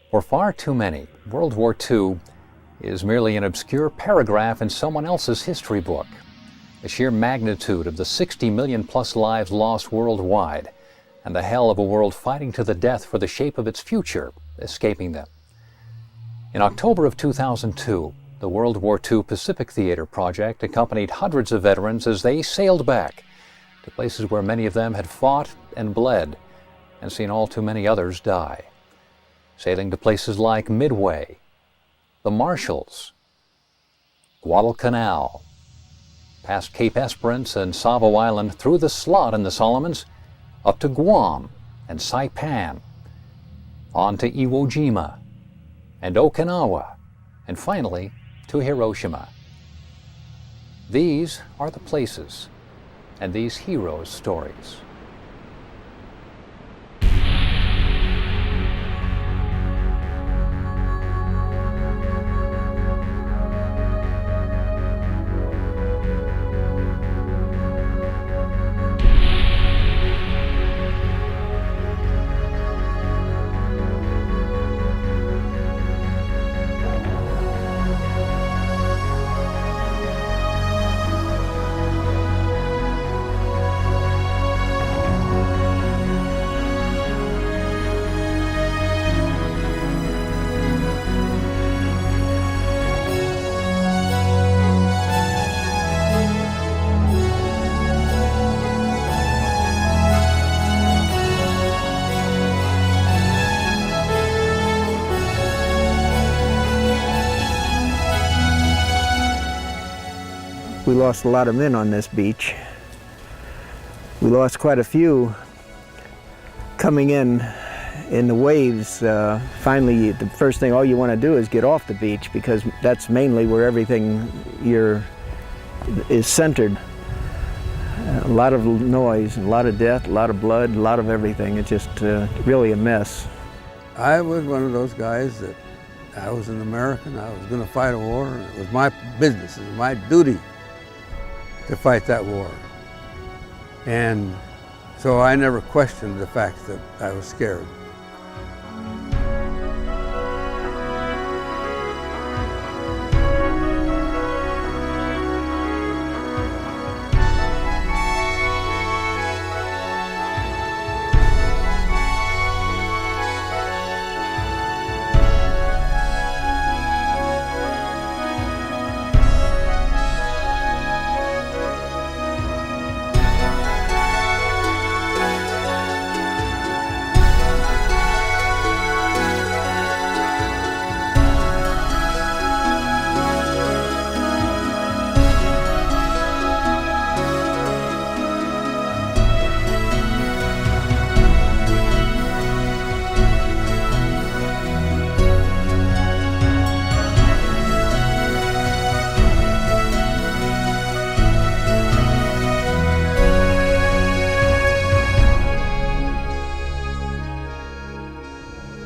For far too many, World War II is merely an obscure paragraph in someone else's history book. The sheer magnitude of the 60 million plus lives lost worldwide, and the hell of a world fighting to the death for the shape of its future, escaping them. In October of 2002, the World War II Pacific Theater Project accompanied hundreds of veterans as they sailed back to places where many of them had fought and bled and seen all too many others die. Sailing to places like Midway, the Marshalls, Guadalcanal, past Cape Esperance and Savo Island, through the Slot in the Solomons, up to Guam and Saipan, on to Iwo Jima and Okinawa, and finally to Hiroshima. These are the places and these heroes' stories. We lost a lot of men on this beach. We lost quite a few coming in the waves. Finally, the first thing, all you want to do is get off the beach, because that's mainly where everything is centered. A lot of noise, a lot of death, a lot of blood, a lot of everything. It's just really a mess. I was one of those guys that I was an American. I was going to fight a war. It was my business. It was my duty to fight that war. And so I never questioned the fact that I was scared.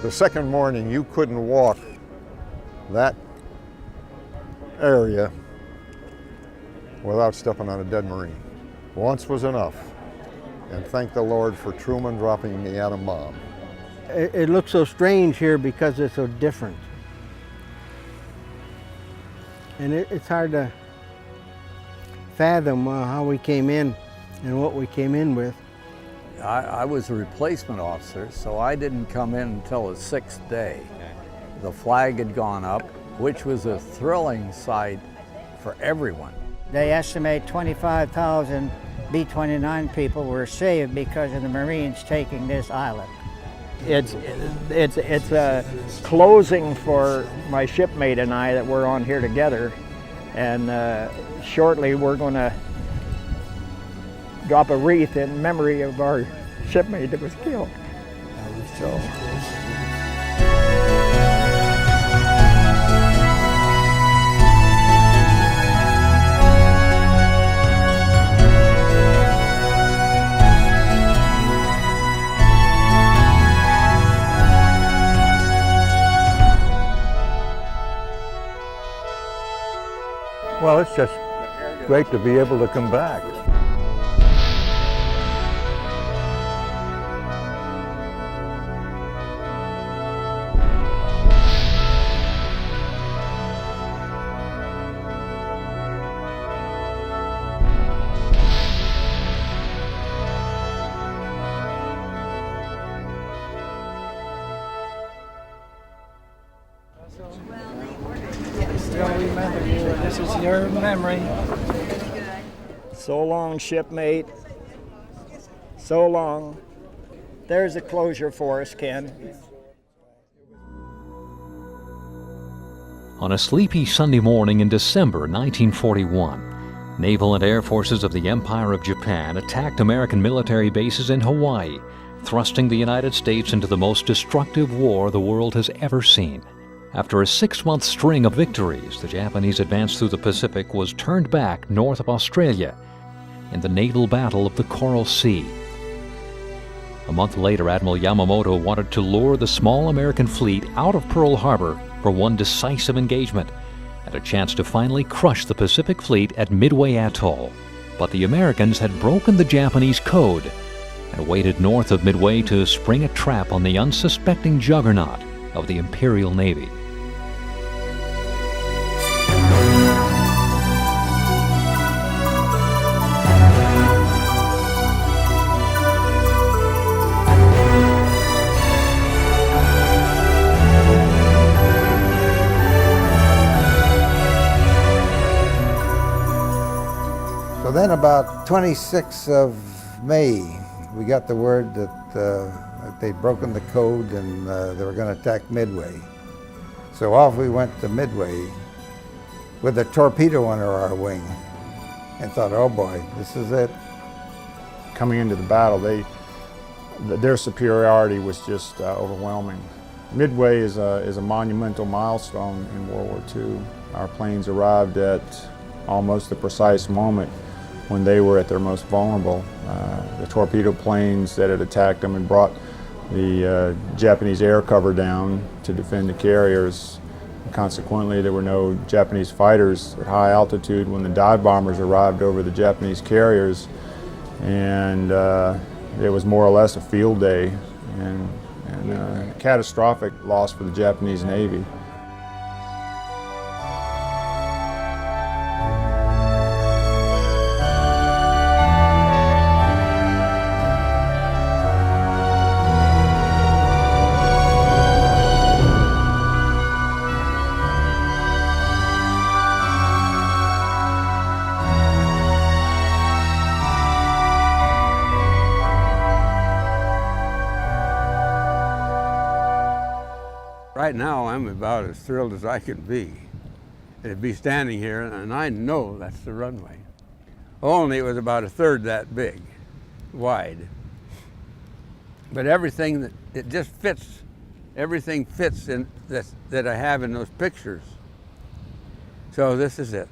The second morning, you couldn't walk that area without stepping on a dead Marine. Once was enough. And thank the Lord for Truman dropping the atom bomb. It looks so strange here because it's so different. And it's hard to fathom how we came in and what we came in with. I was a replacement officer, so I didn't come in until the 6th day. The flag had gone up, which was a thrilling sight for everyone. They estimate 25,000 B-29 people were saved because of the Marines taking this island. It's a closing for my shipmate and I that we're on here together, and shortly we're going to drop a wreath in memory of our shipmate that was killed. So. Well, it's just great to be able to come back. memory. So long, shipmate. So long. There's a closure for us, Ken. On a sleepy Sunday morning in December 1941, naval and air forces of the Empire of Japan attacked American military bases in Hawaii, thrusting the United States into the most destructive war the world has ever seen. After a 6-month string of victories, the Japanese advance through the Pacific was turned back north of Australia in the naval battle of the Coral Sea. A month later, Admiral Yamamoto wanted to lure the small American fleet out of Pearl Harbor for one decisive engagement and a chance to finally crush the Pacific Fleet at Midway Atoll. But the Americans had broken the Japanese code and waited north of Midway to spring a trap on the unsuspecting juggernaut of the Imperial Navy. So then about 26th of May, we got the word that they'd broken the code and they were going to attack Midway. So off we went to Midway with a torpedo under our wing and thought, oh boy, this is it. Coming into the battle, their superiority was just overwhelming. Midway is a monumental milestone in World War II. Our planes arrived at almost the precise moment when they were at their most vulnerable. The torpedo planes that had attacked them and brought the Japanese air cover down to defend the carriers. Consequently, there were no Japanese fighters at high altitude when the dive bombers arrived over the Japanese carriers, and it was more or less a field day and a catastrophic loss for the Japanese Navy. Right now, I'm about as thrilled as I can be. To be standing here, and I know that's the runway. Only it was about a third that big, wide. But everything it just fits. Everything fits in that I have in those pictures. So this is it.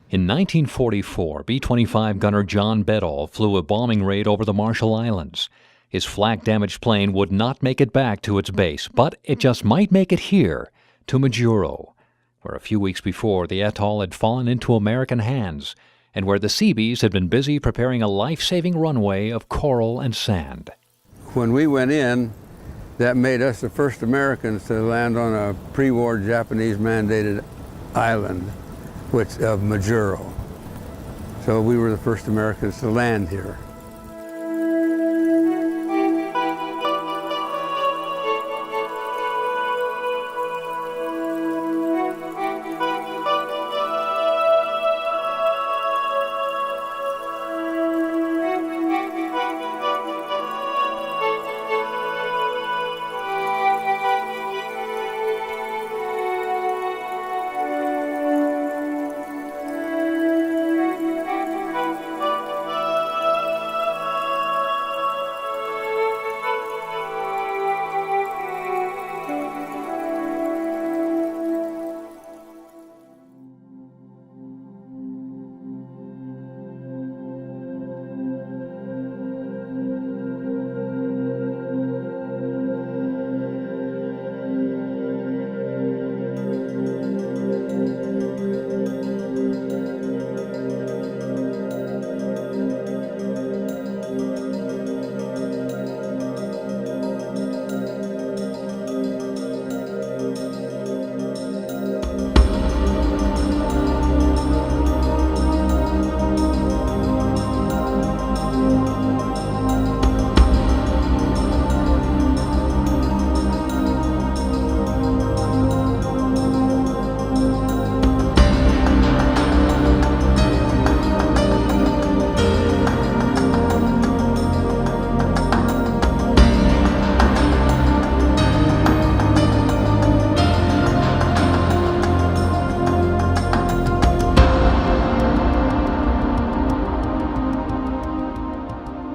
In 1944, B-25 gunner John Bedall flew a bombing raid over the Marshall Islands. His flak-damaged plane would not make it back to its base, but it just might make it here, to Majuro, where a few weeks before the atoll had fallen into American hands, and where the Seabees had been busy preparing a life-saving runway of coral and sand. When we went in, that made us the first Americans to land on a pre-war Japanese-mandated island, which of Majuro. So we were the first Americans to land here.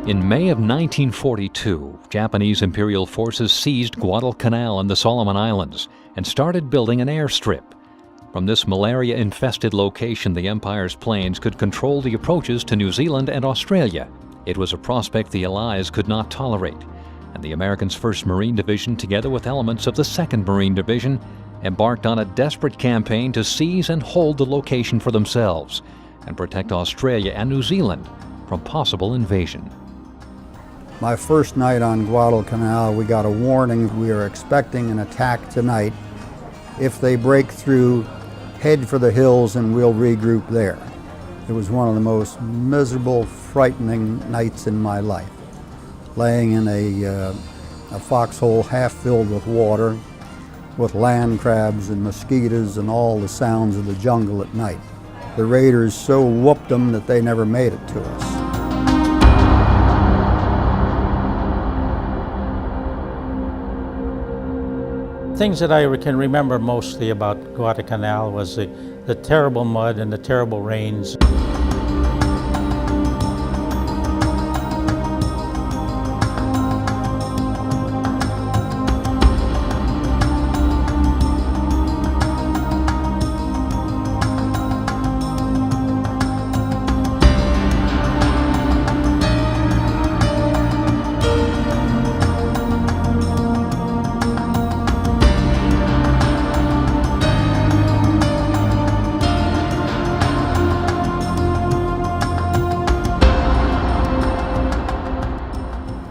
In May of 1942, Japanese imperial forces seized Guadalcanal and the Solomon Islands and started building an airstrip. From this malaria-infested location, the Empire's planes could control the approaches to New Zealand and Australia. It was a prospect the Allies could not tolerate, and the Americans' 1st Marine Division, together with elements of the 2nd Marine Division, embarked on a desperate campaign to seize and hold the location for themselves and protect Australia and New Zealand from possible invasion. My first night on Guadalcanal, we got a warning. We are expecting an attack tonight. If they break through, head for the hills and we'll regroup there. It was one of the most miserable, frightening nights in my life. Laying in a foxhole half filled with water, with land crabs and mosquitoes and all the sounds of the jungle at night. The raiders so whooped them that they never made it to us. Things that I can remember mostly about Guadalcanal was the terrible mud and the terrible rains.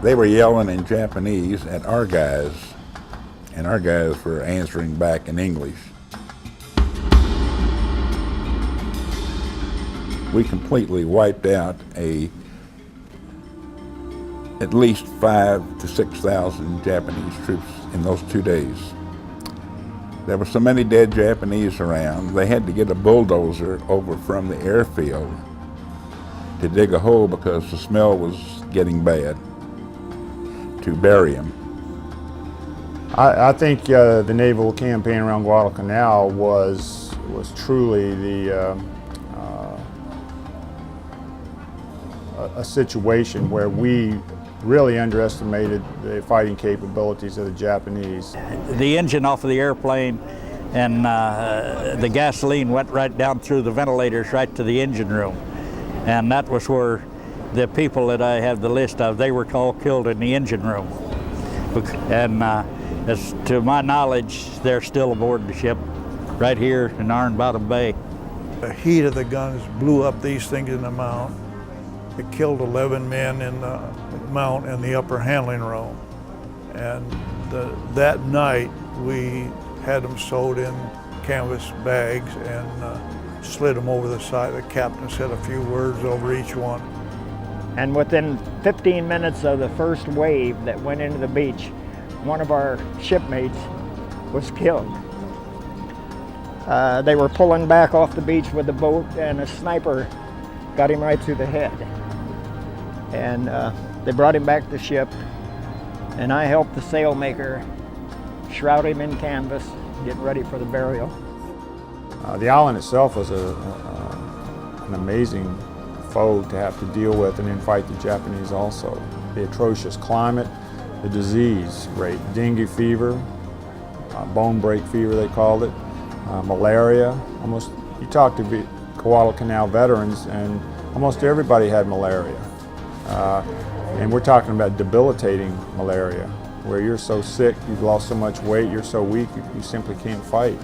They were yelling in Japanese at our guys, and our guys were answering back in English. We completely wiped out at least 5,000 to 6,000 Japanese troops in those 2 days. There were so many dead Japanese around, they had to get a bulldozer over from the airfield to dig a hole because the smell was getting bad, to bury them. I think the naval campaign around Guadalcanal was truly a situation where we really underestimated the fighting capabilities of the Japanese. The engine off of the airplane and the gasoline went right down through the ventilators right to the engine room. And that was where the people that I have the list of, they were all killed in the engine room. And as to my knowledge, they're still aboard the ship right here in Iron Bottom Bay. The heat of the guns blew up these things in the mount. It killed 11 men in the mount and the upper handling room. And that night, we had them sewed in canvas bags and slid them over the side. The captain said a few words over each one. And within 15 minutes of the first wave that went into the beach, one of our shipmates was killed. They were pulling back off the beach with the boat, and a sniper got him right through the head. And they brought him back to the ship, and I helped the sailmaker shroud him in canvas, get ready for the burial. The island itself was an amazing foe to have to deal with and then fight the Japanese also. The atrocious climate, the disease rate, dengue fever, bone break fever they called it, malaria. You talk to Guadalcanal veterans and almost everybody had malaria. And we're talking about debilitating malaria, where you're so sick, you've lost so much weight, you're so weak, you simply can't fight.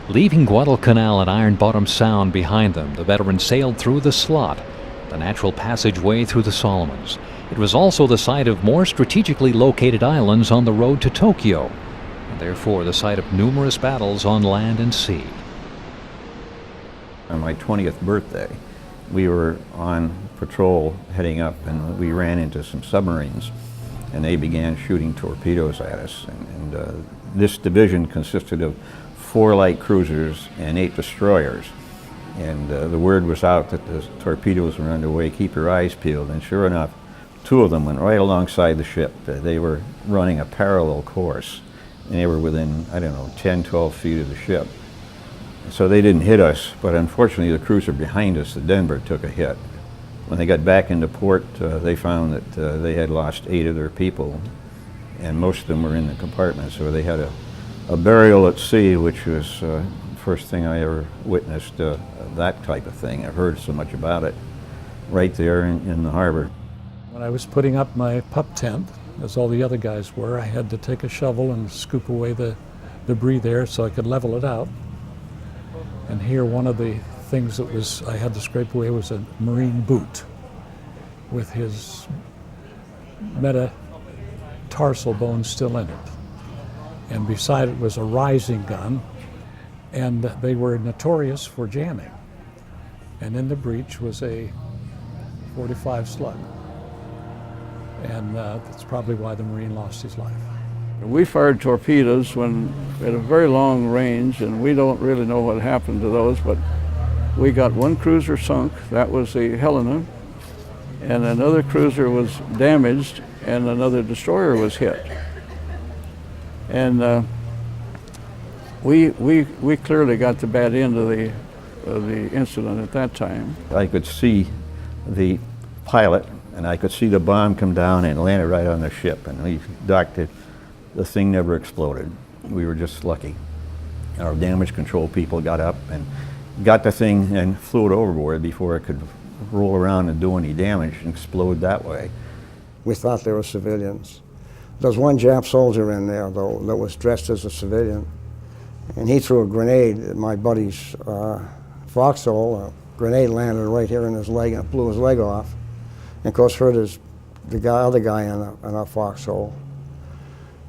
Leaving Guadalcanal and Iron Bottom Sound behind them, the veterans sailed through the Slot, the natural passageway through the Solomons. It was also the site of more strategically located islands on the road to Tokyo, and therefore the site of numerous battles on land and sea. On my 20th birthday, we were on patrol heading up, and we ran into some submarines. and they began shooting torpedoes at us. And this division consisted of 4 light cruisers and 8 destroyers. And the word was out that the torpedoes were underway, keep your eyes peeled. And sure enough, 2 of them went right alongside the ship. They were running a parallel course, and they were within, I don't know, 10, 12 feet of the ship. So they didn't hit us, but unfortunately the cruiser behind us, the Denver, took a hit. When they got back into port, they found that they had lost 8 of their people, and most of them were in the compartment. So they had a burial at sea, which was the first thing I ever witnessed, that type of thing. I've heard so much about it right there in the harbor. When I was putting up my pup tent, as all the other guys were, I had to take a shovel and scoop away the debris there so I could level it out. And here, one of the things that I had to scrape away was a Marine boot with his metatarsal bone still in it. And beside it was a rising gun, and they were notorious for jamming. And in the breech was a .45 slug. And that's probably why the Marine lost his life. We fired torpedoes at a very long range, and we don't really know what happened to those, but we got 1 cruiser sunk, that was the Helena, and another cruiser was damaged, and another destroyer was hit. And we clearly got the bad end of the incident at that time. I could see the pilot, and I could see the bomb come down and landed right on the ship, and we docked it. The thing never exploded. We were just lucky. Our damage control people got up and got the thing and flew it overboard before it could roll around and do any damage and explode that way. We thought they were civilians. There was one Jap soldier in there, though, that was dressed as a civilian, and he threw a grenade at my buddy's foxhole. A grenade landed right here in his leg and blew his leg off, and of course hurt the other guy in our foxhole.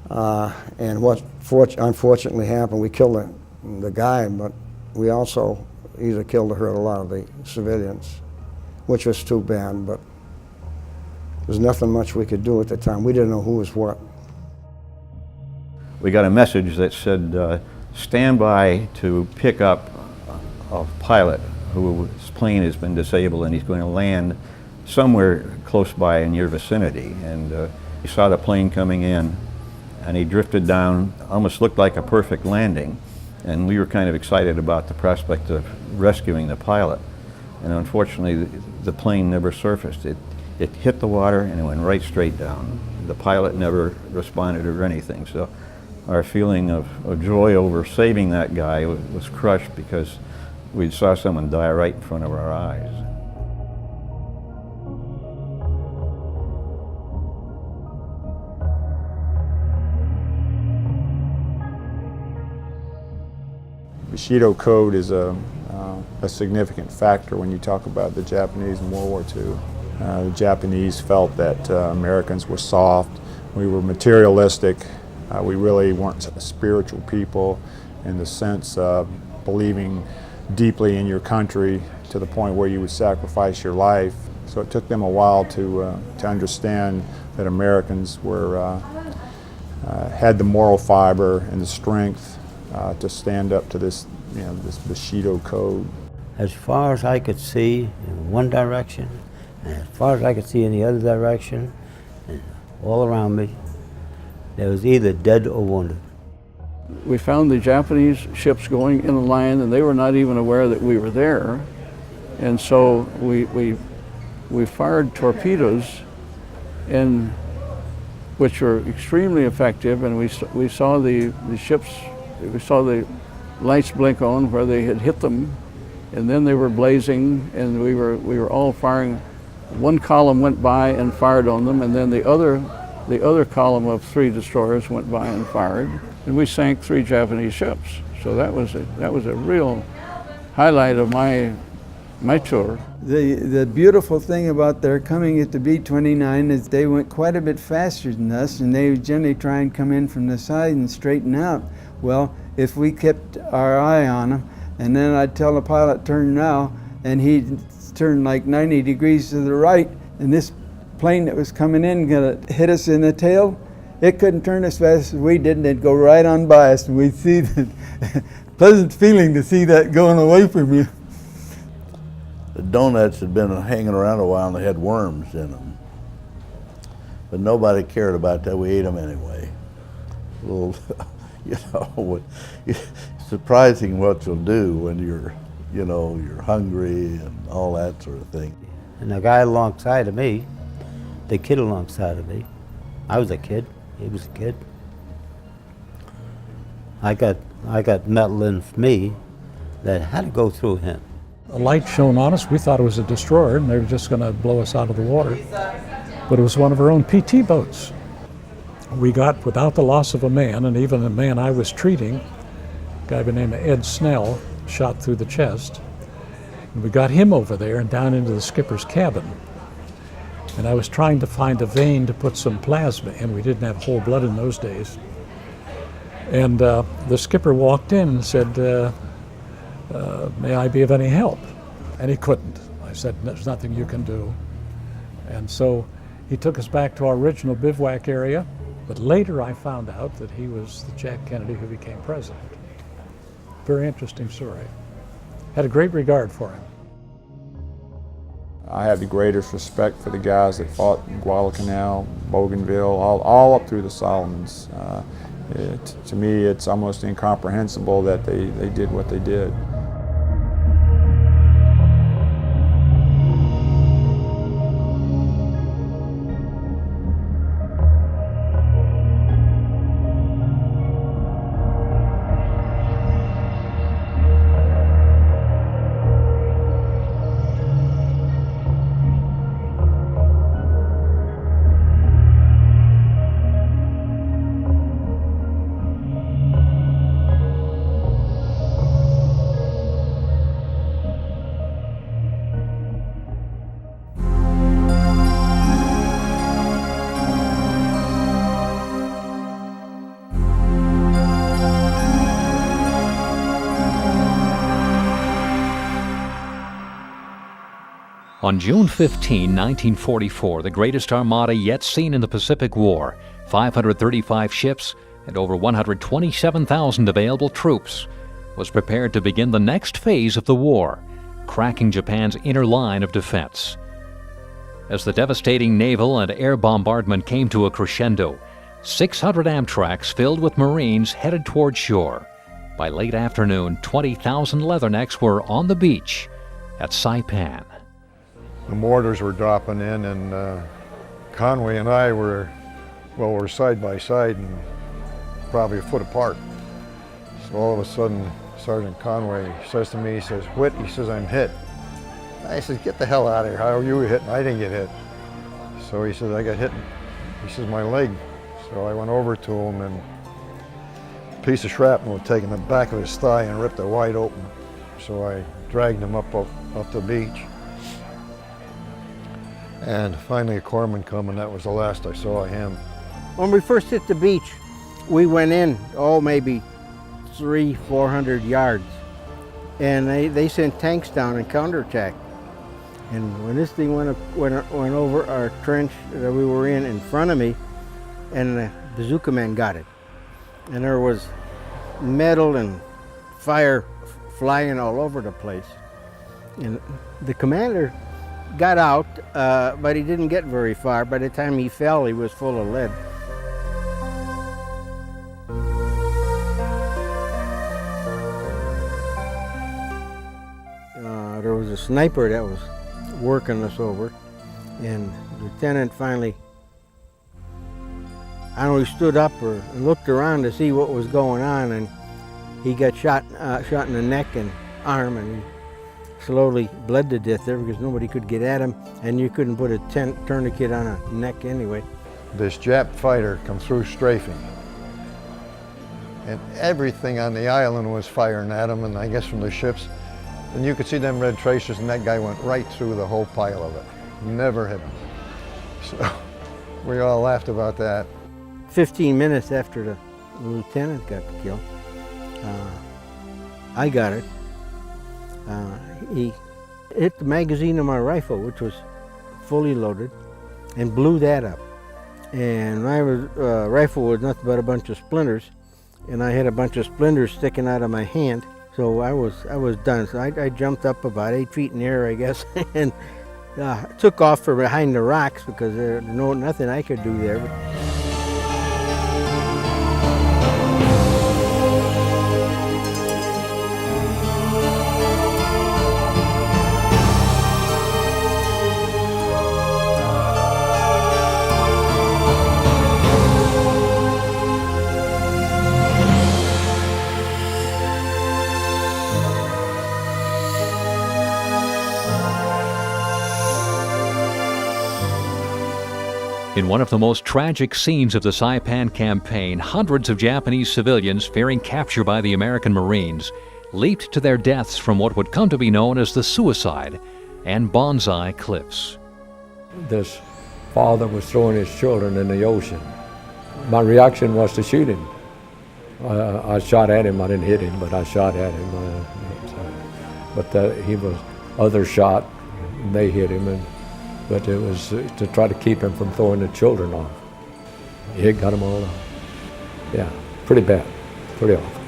And what unfortunately happened, we killed the guy, but we also either killed or hurt a lot of the civilians, which was too bad, but there's nothing much we could do at the time. We didn't know who was what. We got a message that said, stand by to pick up a pilot whose plane has been disabled and he's going to land somewhere close by in your vicinity. And we saw the plane coming in, and he drifted down, almost looked like a perfect landing. And we were kind of excited about the prospect of rescuing the pilot. And unfortunately, the plane never surfaced. It hit the water and it went right straight down. The pilot never responded or anything. So our feeling of joy over saving that guy was crushed because we saw someone die right in front of our eyes. Bushido Code is a significant factor when you talk about the Japanese in World War II. The Japanese felt that Americans were soft, we were materialistic, we really weren't a spiritual people in the sense of believing deeply in your country to the point where you would sacrifice your life. So it took them a while to understand that Americans had the moral fiber and the strength to stand up to this, this Bushido Code. As far as I could see in one direction, and as far as I could see in the other direction, and all around me, there was either dead or wounded. We found the Japanese ships going in a line, and they were not even aware that we were there. And so we fired torpedoes, which were extremely effective, and we saw the ships. We saw the lights blink on where they had hit them, and then they were blazing, and we were all firing. One column went by and fired on them, and then the other column of 3 destroyers went by and fired, and we sank 3 Japanese ships. So that was a real highlight of my tour. The beautiful thing about their coming at the B-29 is they went quite a bit faster than us, and they would generally try and come in from the side and straighten out. Well, if we kept our eye on them, and then I'd tell the pilot, turn now, and he'd turn like 90 degrees to the right, and this plane that was coming in gonna hit us in the tail, it couldn't turn as fast as we did, and it'd go right on by us, and we'd see the pleasant feeling to see that going away from you. The donuts had been hanging around a while and they had worms in them. But nobody cared about that. We ate them anyway. A little, you know, it's surprising what you'll do when you're, you know, you're hungry and all that sort of thing. And the guy alongside of me, the kid alongside of me, I was a kid, he was a kid. I got metal in me that had to go through him. A light shone on us. We thought it was a destroyer and they were just going to blow us out of the water. But it was one of our own PT boats. We got, without the loss of a man, and even the man I was treating, a guy by the name of Ed Snell, shot through the chest. And we got him over there and down into the skipper's cabin. And I was trying to find a vein to put some plasma in. We didn't have whole blood in those days. And the skipper walked in and said, may I be of any help? And he couldn't. I said, there's nothing you can do. And so he took us back to our original bivouac area, but later I found out that he was the Jack Kennedy who became president. Very interesting story. Had a great regard for him. I had the greatest respect for the guys that fought in Guadalcanal, Bougainville, all up through the Solomons. To me, it's almost incomprehensible that they did what they did. On June 15, 1944, the greatest armada yet seen in the Pacific War, 535 ships and over 127,000 available troops, was prepared to begin the next phase of the war, cracking Japan's inner line of defense. As the devastating naval and air bombardment came to a crescendo, 600 Amtraks filled with Marines headed toward shore. By late afternoon, 20,000 Leathernecks were on the beach at Saipan. The mortars were dropping in, and Conway and I were side by side and probably a foot apart. So all of a sudden, Sergeant Conway says to me, he says, "Whit," he says, "I'm hit." I says, "Get the hell out of here. How are you hit?" And I didn't get hit. So he says, "I got hit." He says, "My leg." So I went over to him, and a piece of shrapnel had taken the back of his thigh and ripped it wide open. So I dragged him up the beach. And finally a corpsman come, and that was the last I saw of him. When we first hit the beach, we went in, maybe 300-400 yards. And they sent tanks down and counterattacked. And when this thing went over our trench that we were in front of me, and the bazooka man got it. And there was metal and fire flying all over the place. And the commander got out, but he didn't get very far. By the time he fell, he was full of lead. There was a sniper that was working us over, and the lieutenant finally, I don't know, he stood up and looked around to see what was going on, and he got shot in the neck and arm, and he slowly bled to death there because nobody could get at him, and you couldn't put a tourniquet on a neck anyway. This Jap fighter come through strafing, and everything on the island was firing at him, and I guess from the ships, and you could see them red tracers, and that guy went right through the whole pile of it. Never hit him. So we all laughed about that. 15 minutes after the lieutenant got killed, I got it. He hit the magazine of my rifle, which was fully loaded, and blew that up. And my rifle was nothing but a bunch of splinters, and I had a bunch of splinters sticking out of my hand. So I was done. So I jumped up about 8 feet in the air, I guess, and took off for behind the rocks because there's nothing I could do there. In one of the most tragic scenes of the Saipan campaign, hundreds of Japanese civilians, fearing capture by the American Marines, leaped to their deaths from what would come to be known as the Suicide and Bonsai Cliffs. This father was throwing his children in the ocean. My reaction was to shoot him. I shot at him. I didn't hit him, but I shot at him. He was other shot, and they hit him. But it was to try to keep him from throwing the children off. It got them all off. Yeah, pretty bad, pretty awful.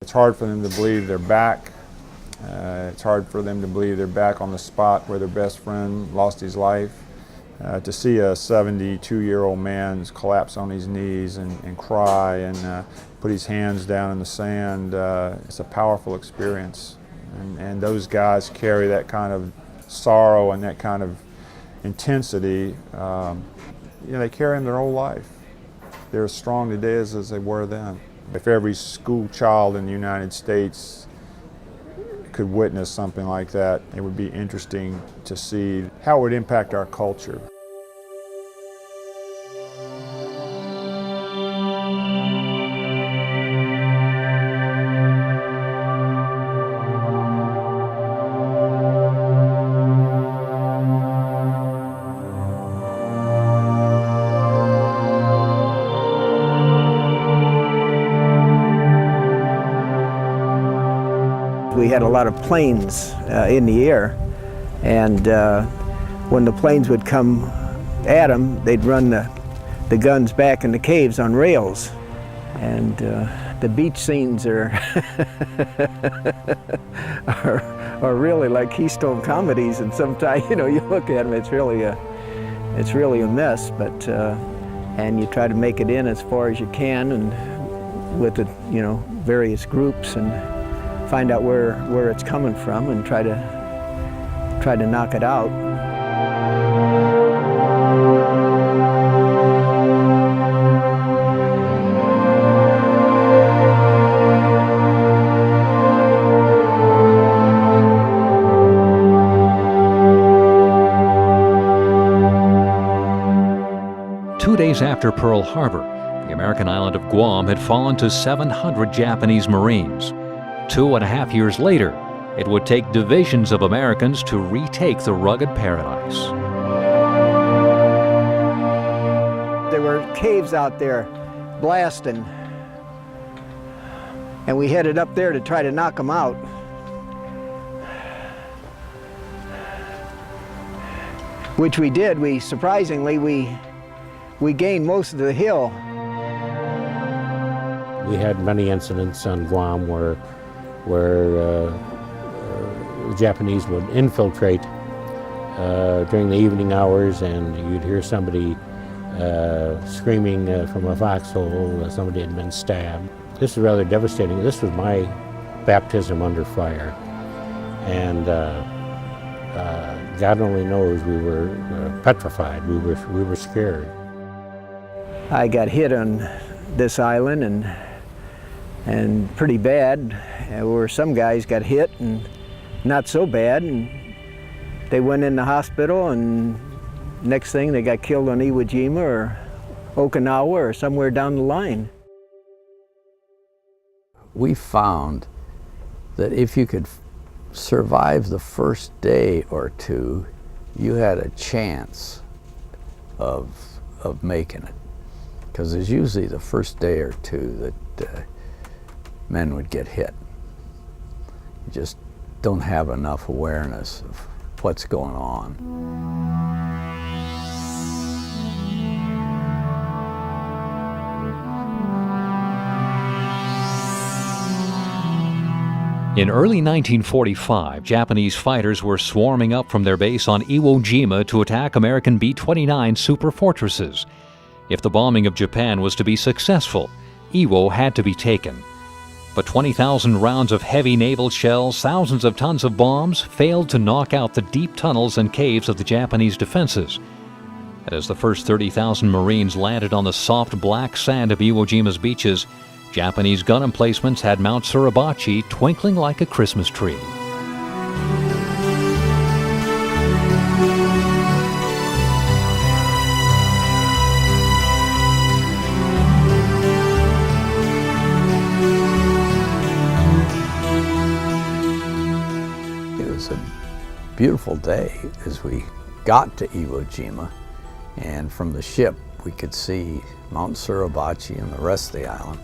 It's hard for them to believe they're back. It's hard for them to believe they're back on the spot where their best friend lost his life. To see a 72-year-old man collapse on his knees and cry and put his hands down in the sand, it's a powerful experience. And those guys carry that kind of sorrow and that kind of intensity. They carry them their whole life. They're as strong today as they were then. If every school child in the United States could witness something like that, it would be interesting to see how it would impact our culture. We had a lot of planes in the air, and when the planes would come at them, they'd run the guns back in the caves on rails. And the beach scenes are really like Keystone comedies, and sometimes you look at them, it's really a mess. But and you try to make it in as far as you can, and with the various groups, and find out where it's coming from and try to knock it out. Two days after Pearl Harbor, the American island of Guam had fallen to 700 Japanese Marines. 2.5 years later, it would take divisions of Americans to retake the rugged paradise. There were caves out there blasting, and we headed up there to try to knock them out. Which we did. Surprisingly, we gained most of the hill. We had many incidents on Guam where Japanese would infiltrate during the evening hours, and you'd hear somebody screaming from a foxhole, somebody had been stabbed. This is rather devastating. This was my baptism under fire. And God only knows we were petrified. We were scared. I got hit on this island and pretty bad, where some guys got hit and not so bad, and they went in the hospital, and next thing they got killed on Iwo Jima or Okinawa or somewhere down the line. We found that if you could survive the first day or two, you had a chance of making it. Because it's usually the first day or two that men would get hit. You just don't have enough awareness of what's going on. In early 1945, Japanese fighters were swarming up from their base on Iwo Jima to attack American B-29 super fortresses. If the bombing of Japan was to be successful, Iwo had to be taken. But 20,000 rounds of heavy naval shells, thousands of tons of bombs, failed to knock out the deep tunnels and caves of the Japanese defenses. And as the first 30,000 Marines landed on the soft black sand of Iwo Jima's beaches, Japanese gun emplacements had Mount Suribachi twinkling like a Christmas tree. It was a beautiful day as we got to Iwo Jima, and from the ship we could see Mount Suribachi and the rest of the island.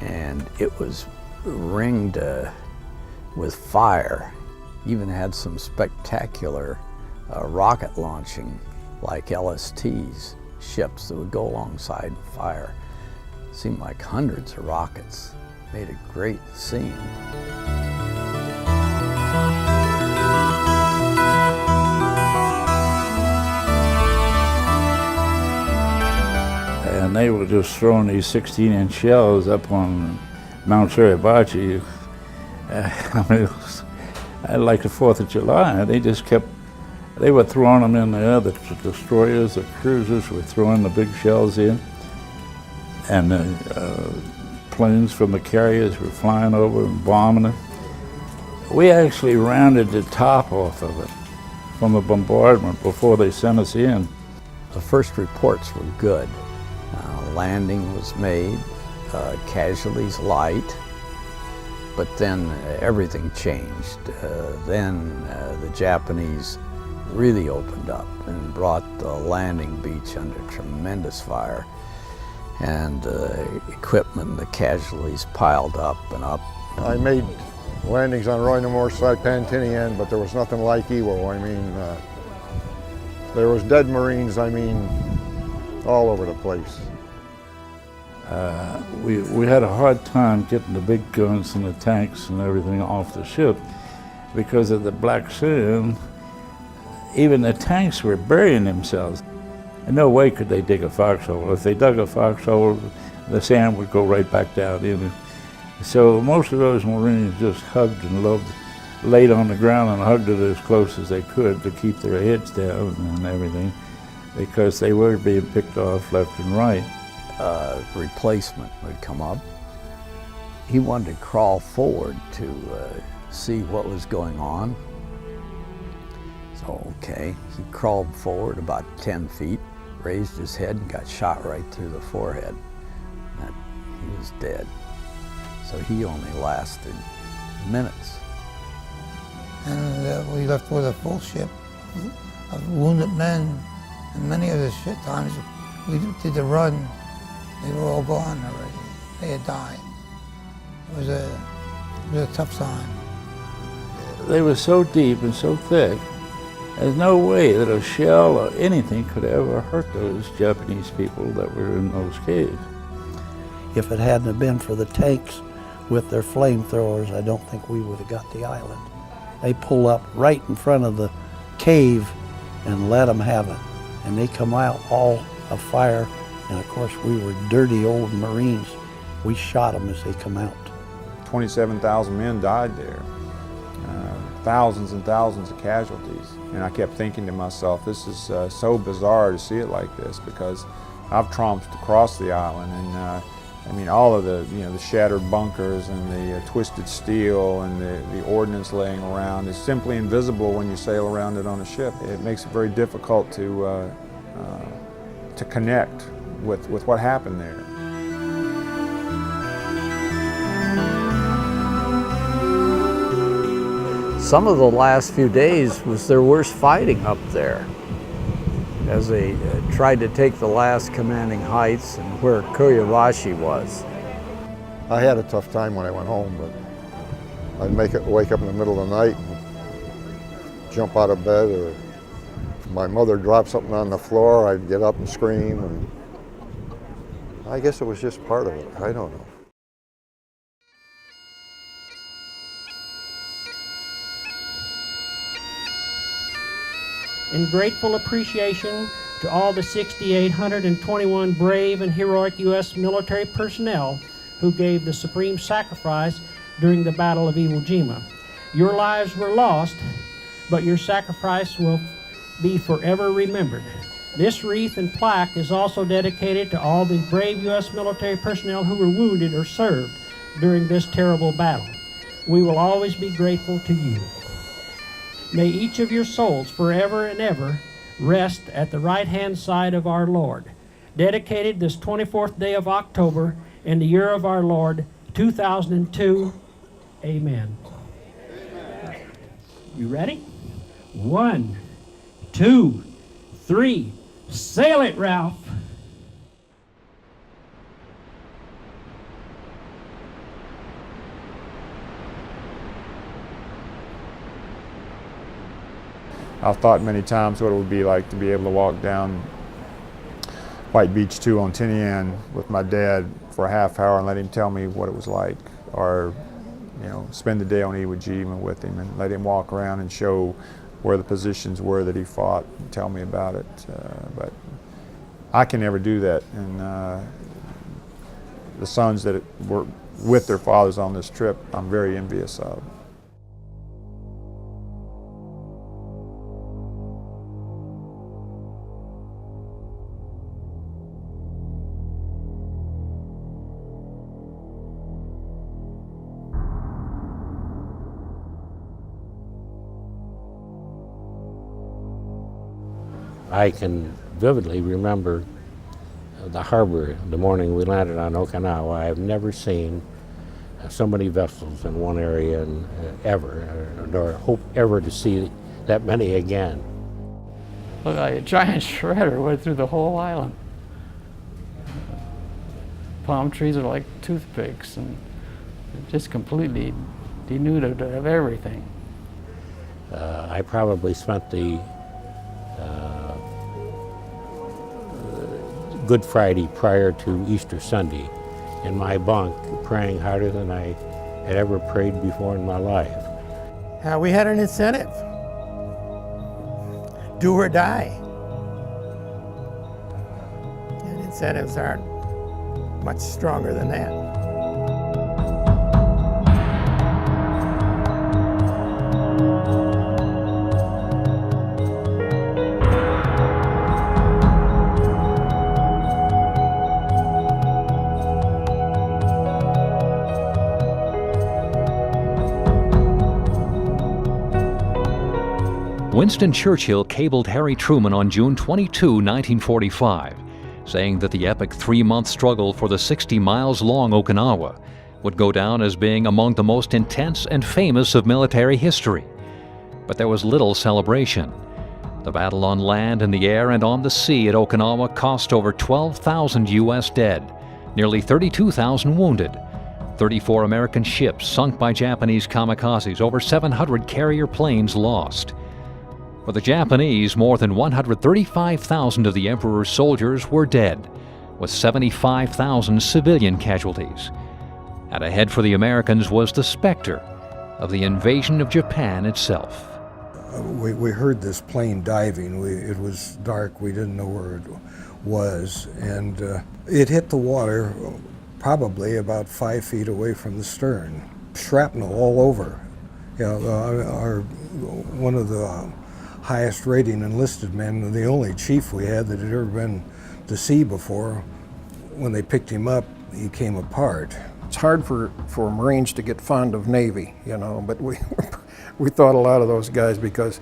And it was ringed with fire. Even had some spectacular rocket launching, like LSTs, ships that would go alongside and fire. It seemed like hundreds of rockets. Made a great scene. And they were just throwing these 16-inch shells up on Mount Suribachi. I mean, like the 4th of July, they were throwing them in there. The destroyers, the cruisers were throwing the big shells in. And the planes from the carriers were flying over and bombing it. We actually rounded the top off of it from the bombardment before they sent us in. The first reports were good. Landing was made, casualties light, but then everything changed. Then the Japanese really opened up and brought the landing beach under tremendous fire, and equipment, the casualties piled up and up. I made landings on Roy Namor, Saipan, Tinian, but there was nothing like Iwo. I mean, there was dead Marines, I mean, all over the place. We had a hard time getting the big guns and the tanks and everything off the ship because of the black sand. Even the tanks were burying themselves. In no way could they dig a foxhole. If they dug a foxhole, the sand would go right back down in it. So most of those Marines just hugged and laid on the ground and hugged it as close as they could to keep their heads down and everything, because they were being picked off left and right. Replacement would come up. He wanted to crawl forward to see what was going on. So, okay, he crawled forward about 10 feet, raised his head and got shot right through the forehead. He was dead. So he only lasted minutes. And we left with a full ship of wounded men, and many of the times we did the run, they were all gone already. They had died. It was a tough time. They were so deep and so thick, there's no way that a shell or anything could ever hurt those Japanese people that were in those caves. If it hadn't have been for the tanks with their flamethrowers, I don't think we would have got the island. They pull up right in front of the cave and let them have it. And they come out all afire. And of course, we were dirty old Marines. We shot them as they come out. 27,000 men died there. thousands and thousands of casualties. And I kept thinking to myself, this is so bizarre to see it like this, because I've tromped across the island, and I mean, all of the, the shattered bunkers and the twisted steel and the ordnance laying around is simply invisible when you sail around it on a ship. It makes it very difficult to connect with what happened there. Some of the last few days was their worst fighting up there, as they tried to take the last commanding heights and where Kurabashi was. I had a tough time when I went home, but I'd wake up in the middle of the night and jump out of bed, or if my mother dropped something on the floor, I'd get up and scream, and I guess it was just part of it. I don't know. In grateful appreciation to all the 6,821 brave and heroic U.S. military personnel who gave the supreme sacrifice during the Battle of Iwo Jima. Your lives were lost, but your sacrifice will be forever remembered. This wreath and plaque is also dedicated to all the brave U.S. military personnel who were wounded or served during this terrible battle. We will always be grateful to you. May each of your souls forever and ever rest at the right-hand side of our Lord. Dedicated this 24th day of October in the year of our Lord, 2002. Amen. You ready? 1, 2, 3. Sail it, Ralph. I've thought many times what it would be like to be able to walk down White Beach 2 on Tinian with my dad for a half hour and let him tell me what it was like, or spend the day on Iwo Jima with him and let him walk around and show where the positions were that he fought and tell me about it. But I can never do that, and the sons that were with their fathers on this trip, I'm very envious of. I can vividly remember the harbor the morning we landed on Okinawa. I've never seen so many vessels in one area ever, nor hope ever to see that many again. Looked like a giant shredder went through the whole island. Palm trees are like toothpicks, and just completely denuded of everything. I probably spent the Good Friday prior to Easter Sunday in my bunk praying harder than I had ever prayed before in my life. We had an incentive. Do or die. And incentives aren't much stronger than that. Winston Churchill cabled Harry Truman on June 22, 1945, saying that the epic 3-month struggle for the 60 miles long Okinawa would go down as being among the most intense and famous of military history. But there was little celebration. The battle on land, in the air, and on the sea at Okinawa cost over 12,000 U.S. dead, nearly 32,000 wounded, 34 American ships sunk by Japanese kamikazes, over 700 carrier planes lost. For the Japanese, more than 135,000 of the Emperor's soldiers were dead, with 75,000 civilian casualties. And ahead for the Americans was the specter of the invasion of Japan itself. We heard this plane diving. It was dark. We didn't know where it was. And it hit the water probably about 5 feet away from the stern. Shrapnel all over. Yeah, one of the highest rating enlisted men, the only chief we had that had ever been to sea before. When they picked him up, he came apart. It's hard for Marines to get fond of Navy, you know, but we thought a lot of those guys, because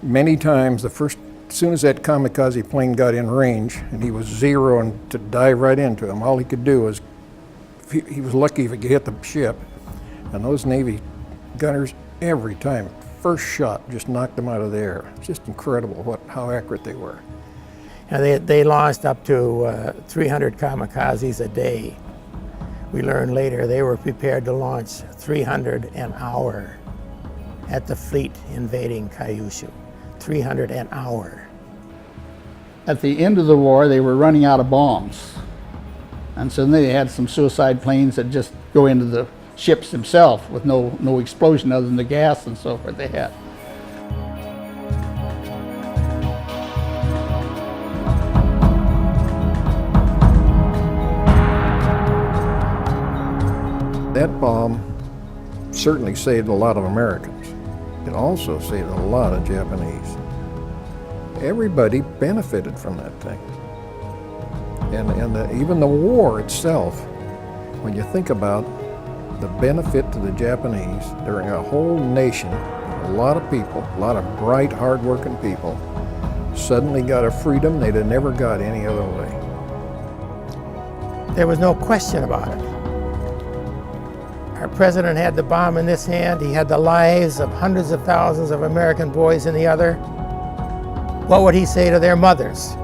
many times as soon as that kamikaze plane got in range and he was zeroing to dive right into him, all he could do was, he was lucky if he could hit the ship. And those Navy gunners, every time, first shot just knocked them out of the air. It's just incredible how accurate they were. And they launched up to 300 kamikazes a day. We learned later they were prepared to launch 300 an hour at the fleet invading Kyushu. 300 an hour. At the end of the war, they were running out of bombs. And so then they had some suicide planes that just go into the ships themselves with no explosion other than the gas and so forth they had. That bomb certainly saved a lot of Americans. It also saved a lot of Japanese. Everybody benefited from that thing. And even the war itself, when you think about the benefit to the Japanese during a whole nation, a lot of people, a lot of bright, hard-working people, suddenly got a freedom they'd have never got any other way. There was no question about it. Our president had the bomb in this hand. He had the lives of hundreds of thousands of American boys in the other. What would he say to their mothers?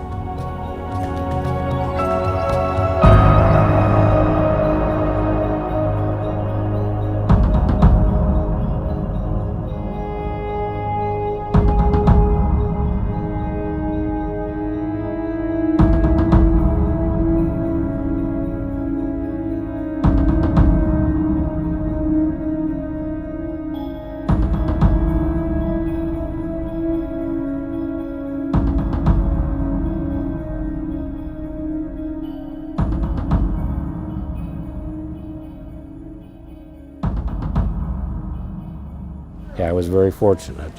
Yeah, I was very fortunate.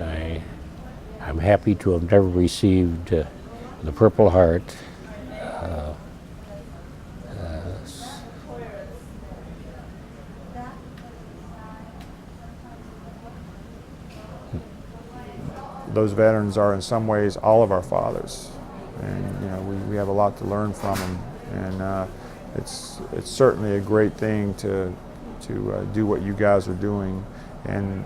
I'm happy to have never received the Purple Heart. Those veterans are in some ways all of our fathers, and you know we have a lot to learn from them, and it's certainly a great thing to do what you guys are doing, and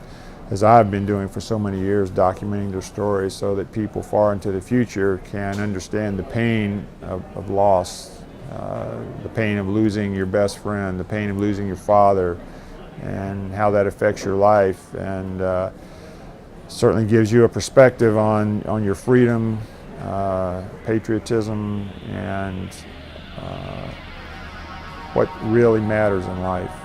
as I've been doing for so many years, documenting their stories so that people far into the future can understand the pain of loss, the pain of losing your best friend, the pain of losing your father, and how that affects your life, and certainly gives you a perspective on your freedom, patriotism, and what really matters in life.